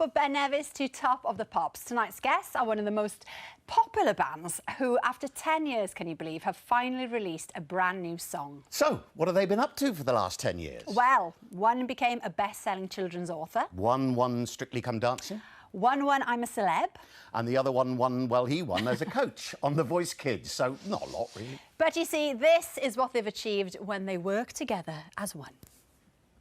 But Ben Nevis to Top of the Pops. Tonight's guests are one of the most popular bands who, after 10 years, can you believe, have finally released a brand new song. So, what have they been up to for the last 10 years? Well, one became a best-selling children's author. One won Strictly Come Dancing. One won I'm a Celeb. And the other one won, well, he won as a coach on The Voice Kids, so not a lot, really. But you see, this is what they've achieved when they work together as one.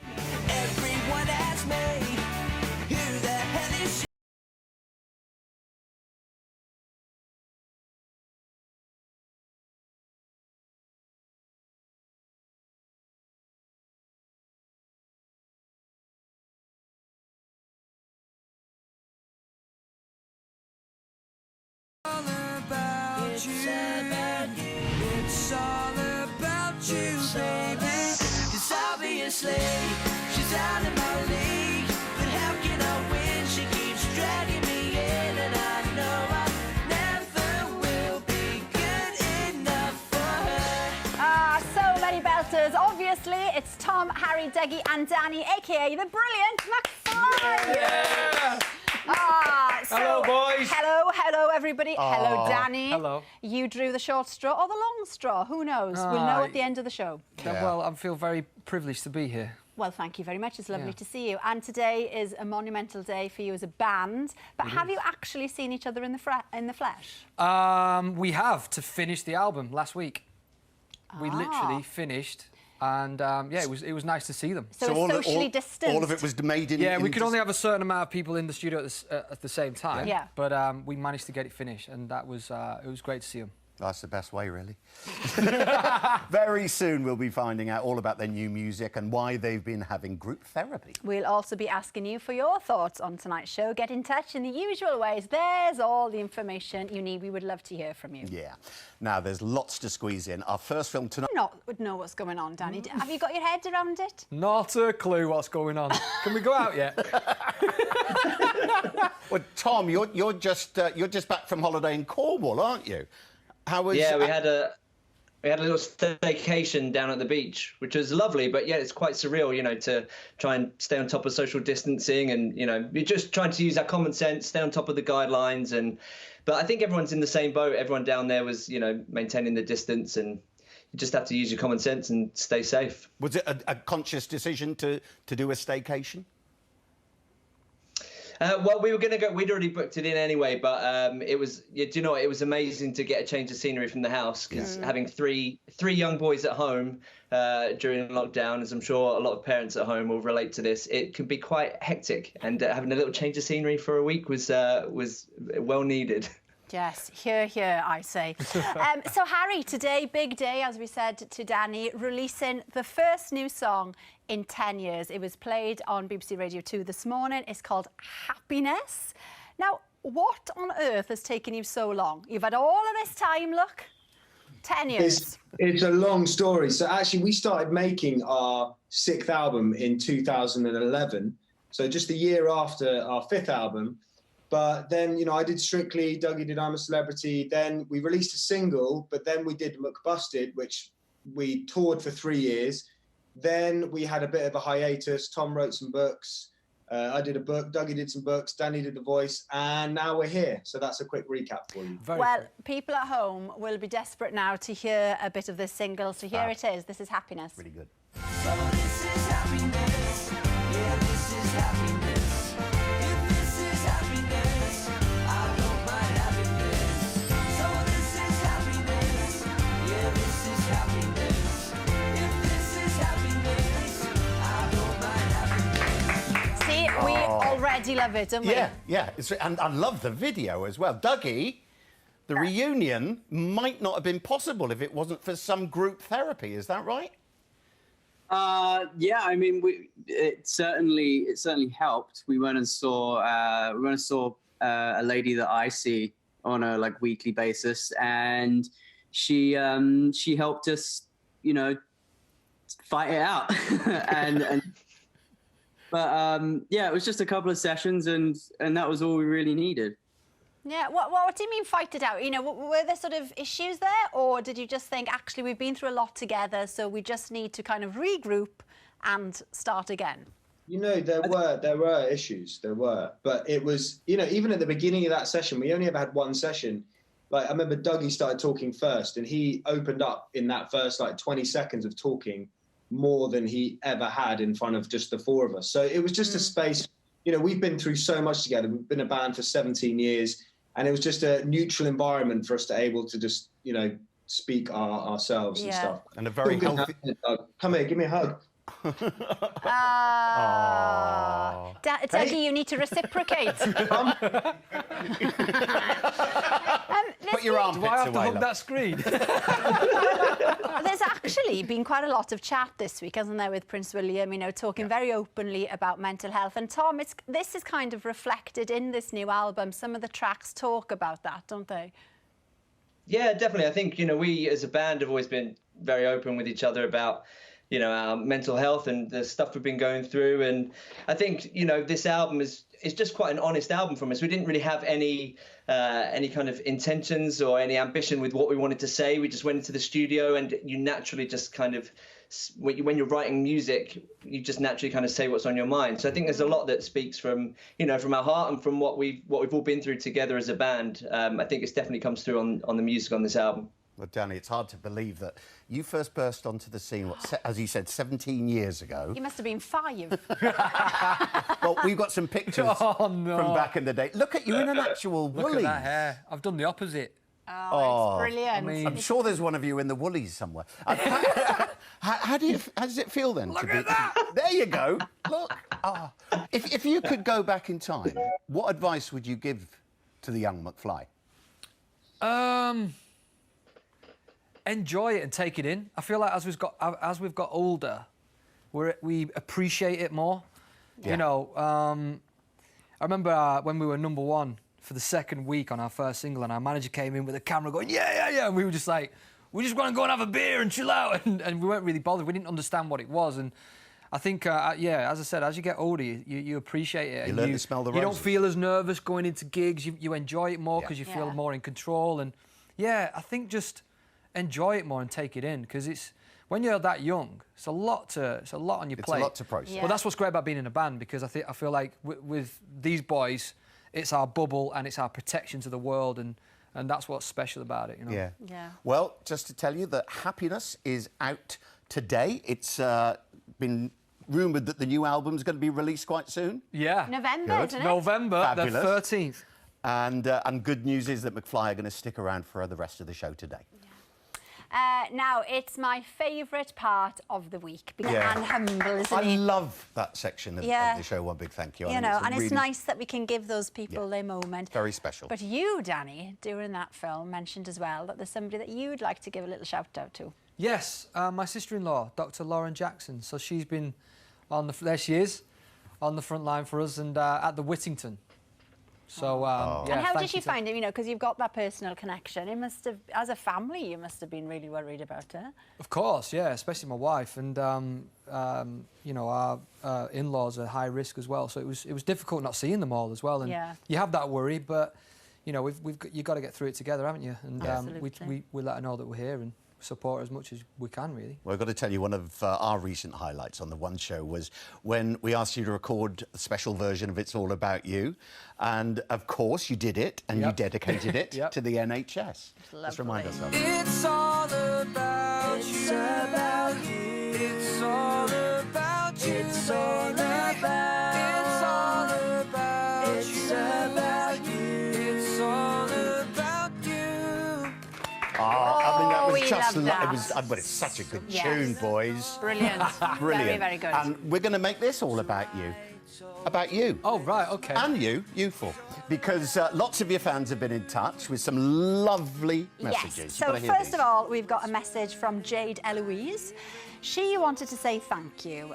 Everyone asks me, who the hell is she? All about you. It's all about you, baby. 'Cause obviously she's out of my league, but how can I win? She keeps dragging me in, and I know I never will be good enough for her. So many belters. Obviously, it's Tom, Harry, Dougie and Danny, aka the brilliant McFly. Yeah! Hello, boys. Hello, everybody. Hello, Danny. Hello. You drew the short straw or the long straw? Who knows? We'll know at the end of the show. Yeah. Well, I feel very privileged to be here. Well, thank you very much. It's lovely Yeah. to see you. And today is a monumental day for you as a band. But have you actually seen each other in the flesh? We have to finish the album last week. We literally finished, and yeah, it was nice to see them. So it's socially distant. All of it was made in... Yeah, we could only have a certain amount of people in the studio at the same time. Yeah. But we managed to get it finished, and that was it was great to see them. That's the best way, really. Very soon we'll be finding out all about their new music and why they've been having group therapy. We'll also be asking you for your thoughts on tonight's show. Get in touch in the usual ways. There's all the information you need. We would love to hear from you. Yeah. Now, there's lots to squeeze in. Our first film tonight... Would know what's going on, Danny. Have you got your head around it? Not a clue what's going on. Can we go out yet? Well, Tom, you're just back from holiday in Cornwall, aren't you? How was... Yeah, we had a little staycation down at the beach, which was lovely. But yeah, it's quite surreal, you know, to try and stay on top of social distancing, and you know, you're just trying to use our common sense, stay on top of the guidelines. But I think everyone's in the same boat. Everyone down there was, you know, maintaining the distance, and you just have to use your common sense and stay safe. Was it a conscious decision to do a staycation? Well, we were going to go. We'd already booked it in anyway, but it was. Yeah, do you know what? It was amazing to get a change of scenery from the house, because having three young boys at home during lockdown, as I'm sure a lot of parents at home will relate to this, it can be quite hectic. And having a little change of scenery for a week was well needed. Yes, here, I say. So, Harry, today, big day, as we said to Danny, releasing the first new song in 10 years. It was played on BBC Radio 2 this morning. It's called Happiness. Now, what on earth has taken you so long? You've had all of this time, look. 10 years. It's a long story. So, actually, we started making our 6th album in 2011. So, just a year after our 5th album. But then, you know, I did Strictly, Dougie did I'm a Celebrity. Then we released a single, but then we did McBusted, which we toured for 3 years. Then we had a bit of a hiatus. Tom wrote some books. I did a book. Dougie did some books. Danny did The Voice. And now we're here. So that's a quick recap for you. Well, people at home will be desperate now to hear a bit of this single. So here it is. This is Happiness. Really good. So this is happiness. Yeah, this is happiness. If this is happiness, I don't mind having this. So this is happiness. Yeah, this is happiness. If this is happiness, I don't mind having this. See, we already love it, don't we? Yeah. And I love the video as well. Dougie, the reunion might not have been possible if it wasn't for some group therapy. Is that right? Yeah, I mean, it certainly helped. We went and saw a lady that I see on a weekly basis, and she helped us, you know, fight it out. But yeah, it was just a couple of sessions, and that was all we really needed. Yeah, what do you mean fight it out? You know, were there sort of issues there, or did you just think, actually, we've been through a lot together, so we just need to kind of regroup and start again? You know, there were issues, but it was, you know, even at the beginning of that session, we only ever had one session. Like, I remember Dougie started talking first, and he opened up in that first, like, 20 seconds of talking more than he ever had in front of just the four of us. So it was just a space, you know, we've been through so much together. We've been a band for 17 years, and it was just a neutral environment for us to able to just, you know, speak ourselves and stuff. And a very healthy... Come here, give me a hug. Dougie, you need to reciprocate. Put your armpits Do I have to away, hug love. that screen? There's actually been quite a lot of chat this week, hasn't there, with Prince William, you know, talking very openly about mental health. And Tom, this is kind of reflected in this new album. Some of the tracks talk about that, don't they? Yeah, definitely. I think, you know, we as a band have always been very open with each other about, you know, our mental health and the stuff we've been going through. And I think, you know, this album is just quite an honest album from us. We didn't really have any kind of intentions or any ambition with what we wanted to say. We just went into the studio, and you naturally just kind of, when you're writing music, you just naturally kind of say what's on your mind. So I think there's a lot that speaks from, you know, from our heart and from what we've all been through together as a band. I think it's definitely comes through on the music on this album. Well, Danny, it's hard to believe that you first burst onto the scene, as you said, 17 years ago. You must have been 5. Well, we've got some pictures from back in the day. Look at you in an actual Look Woolies. at that hair. I've done the opposite. Oh, it's brilliant. I'm sure there's one of you in the Woolies somewhere. How does it feel then? Look at that! There you go. Look. Oh. If you could go back in time, what advice would you give to the young McFly? Enjoy it and take it in. I feel like as we've got older, we appreciate it more. Yeah. You know, I remember when we were number 1 for the second week on our first single, and our manager came in with a camera going, yeah, and we were just like, we just want to go and have a beer and chill out, and we weren't really bothered. We didn't understand what it was, and I think, as I said, as you get older, you appreciate it. You learn to smell the You don't roses. feel as nervous going into gigs. You enjoy it more because you feel Yeah. more in control, and I think just enjoy it more and take it in, because it's when you're that young, it's a lot on your plate. It's a lot to process. Yeah. Well, that's what's great about being in a band, because I feel like with these boys, it's our bubble and it's our protection to the world, and that's what's special about it, you know. Yeah. Yeah. Well, just to tell you that Happiness is out today. It's been rumoured that the new album's going to be released quite soon. Yeah. November, Good. isn't it? November Fabulous. the 13th. And good news is that McFly are going to stick around for the rest of the show today. Now, it's my favourite part of the week, because Yeah. and humble, isn't I he? love that section of Yeah. the show. One big thank you. I You think know, a and it's really nice that we can give those people their moment. Very special. But you, Danny, during that film, mentioned as well that there's somebody that you'd like to give a little shout-out to. Yes, my sister-in-law, Dr. Lauren Jackson. So she's been there she is, on the front line for us, and at the Whittington. So, yeah, And how did thank she you to- find it? You know, because you've got that personal connection. It must have, as a family, you must have been really worried about her. Of course, yeah, especially my wife, and you know, our in-laws are high risk as well. So it was difficult not seeing them all as well, and Yeah. you have that worry, but you know, you've got to get through it together, haven't you? And Absolutely. we let her know that we're here and support her as much as we can, really. Well, I've got to tell you, one of our recent highlights on the One Show was when we asked you to record a special version of It's All About You. And, of course, you did it, and you Yep. dedicated it Yep. to the NHS. Let's remind lovely. ourselves. It's all about you. It's about you. It's all about you. It's all about. It's all about you. It's about you. It's all about you. I mean, that Oh, was we just... love that. It was, but it's such a good Yes. tune, boys. Brilliant. Brilliant. Very, very good. And we're going to make this all about you. About you. Oh, right, okay. And you four. Because lots of your fans have been in touch with some lovely messages. Yes. You've So got to hear first these. of all, we've got a message from Jade Eloise. She wanted to say thank you.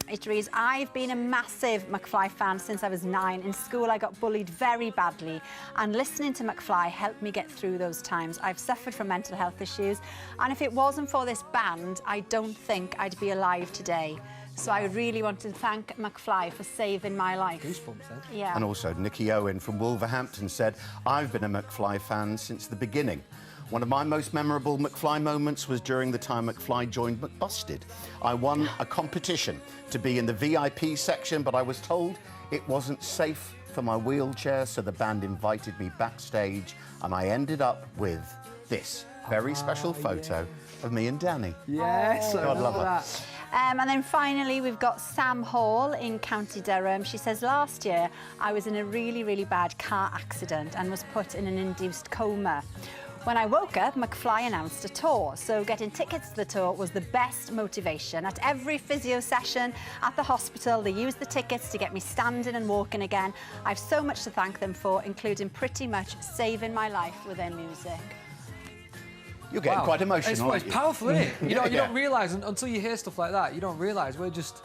It reads, I've been a massive McFly fan since I was 9. In school, I got bullied very badly, and listening to McFly helped me get through those times. I've suffered from mental health issues, and if it wasn't for this band, I don't think I'd be alive today. So I really want to thank McFly for saving my life. Goosebumps, then. Yeah. And also, Nikki Owen from Wolverhampton said, I've been a McFly fan since the beginning. One of my most memorable McFly moments was during the time McFly joined McBusted. I won a competition to be in the VIP section, but I was told it wasn't safe for my wheelchair, so the band invited me backstage, and I ended up with this very special photo of me and Danny. Yes, I God remember love her. that. And then finally, we've got Sam Hall in County Durham. She says, last year, I was in a really, really bad car accident and was put in an induced coma. When I woke up, McFly announced a tour, so getting tickets to the tour was the best motivation. At every physio session at the hospital, they used the tickets to get me standing and walking again. I've so much to thank them for, including pretty much saving my life with their music. You're getting quite emotional, It's, aren't it's you? powerful, isn't it? You Yeah. don't realise until you hear stuff like that. You don't realise we're just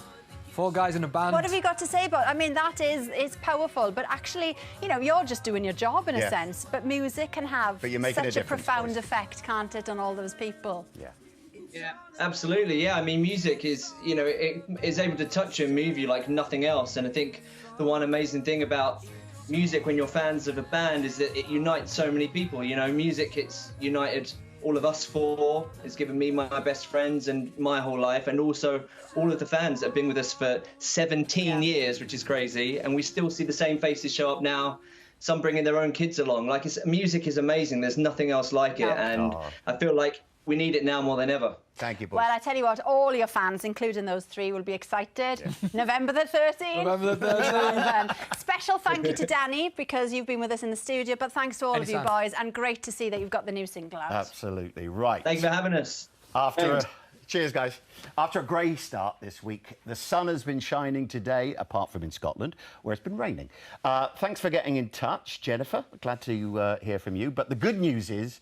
4 guys in a band. What have you got to say about it? I mean, that is powerful, but actually, you know, you're just doing your job in a Yeah. sense, but music can have But you're making a such a difference, profound boys. effect, can't it, on all those people? Yeah. Yeah, absolutely. Yeah, I mean, music is, you know, it is able to touch you and move you like nothing else. And I think the one amazing thing about music when you're fans of a band is that it unites so many people. You know, music, it's united all of us 4. It's given me my best friends and my whole life, and also all of the fans that have been with us for 17 years, which is crazy. And we still see the same faces show up now. Some bringing their own kids along. Like, music is amazing. There's nothing else like it, and I feel like we need it now more than ever. Thank you, boys. Well, I tell you what, all your fans, including those 3, will be excited. November the 13th. November the 13th. And, special thank you to Danny, because you've been with us in the studio, but thanks to all of you Anytime. boys, and great to see that you've got the new single out. Absolutely right. Thank you for having us. Cheers, guys. After a grey start this week, the sun has been shining today, apart from in Scotland, where it's been raining. Thanks for getting in touch, Jennifer. Glad to hear from you. But the good news is